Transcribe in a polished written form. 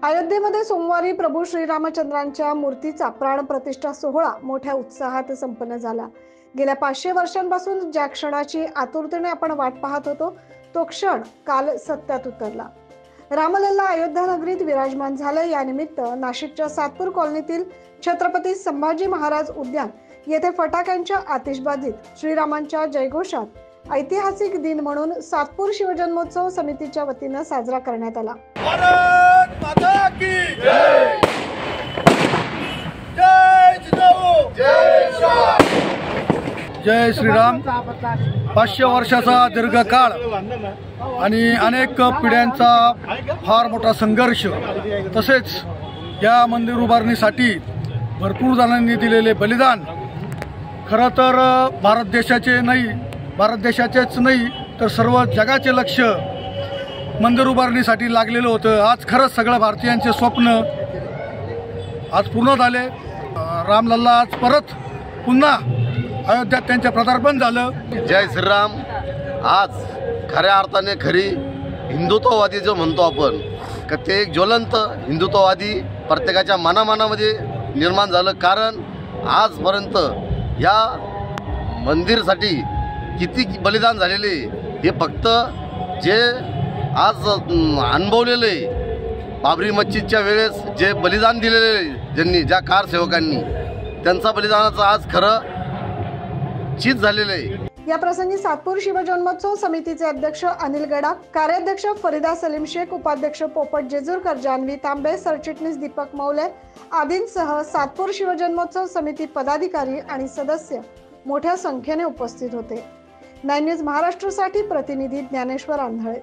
अयोध्येमध्ये सोमवारी प्रभू श्रीरामचंद्रांच्या मूर्तीचा प्राणप्रतिष्ठा सोहळा मोठ्या उत्साहात संपन्न झाला। गेल्या 500 वर्षांपासून ज्या क्षणाची आतुरतेने आपण वाट पाहत होतो तो क्षण काल सत्यात उतरला। रामलल्ला अयोध्या नगरीत विराजमान झाले। या निमित्त नाशिकच्या सातपूर कॉलनीतील छत्रपती संभाजी महाराज उद्यान येथे फटाक्यांच्या आतिषबाजीत श्रीरामांच्या जयघोषात ऐतिहासिक दिन म्हणून सातपूर शिवजन्मोत्सव समितीच्या वतीने साजरा करण्यात आला। भारत माता की जय, जय जिजाऊ, जय श्रीराम, जय श्रीराम। 500 वर्षाचा दीर्घकाळ आणि अनेक पिढ्यांचा फार मोठा संघर्ष, तसेच या मंदिर उभारणीसाठी भरपूर जणांनी दिलेले बलिदान खरं तर भारत देशाचेच नाही तर सर्व जगाचे लक्ष मंदिर उभारणीसाठी लागलेलं होतं। आज खरंच सगळ्या भारतीयांचे स्वप्न आज पूर्ण झाले। रामलल्ला आज परत पुन्हा अयोध्यात त्यांचे पदार्पण झालं। जय श्रीराम। आज खऱ्या अर्थाने खरी हिंदुत्ववादी जो म्हणतो आपण का ते एक ज्वलंत हिंदुत्ववादी प्रत्येकाच्या मनामध्ये निर्माण झालं। कारण आजपर्यंत या मंदिरसाठी किती बलिदान झालेले हे फक्त जे आज अनुभवलेले बाबरी मस्जिदच्या वेळेस जे बलिदान दिलेले ज्यांनी ज्या कारसेवकांनी त्यांचा बलिदानाचं आज खरं चीज झालेलं आहे। या प्रसंगी सातपूर शिवजन्मोत्सव समितीचे अध्यक्ष अनिल गडा, कार्याध्यक्ष फरीदा सलीम शेख, उपाध्यक्ष पोपट जेजूरकर, जानवी तांबे, सरचिटणीस दीपक मौले आदींसह सातपूर शिवजन्मोत्सव समिती पदाधिकारी आणि सदस्य मोठ्या संख्येने उपस्थित होते। 9 न्यूज महाराष्ट्रासाठी प्रतिनिधी ज्ञानेश्वर आंधळे।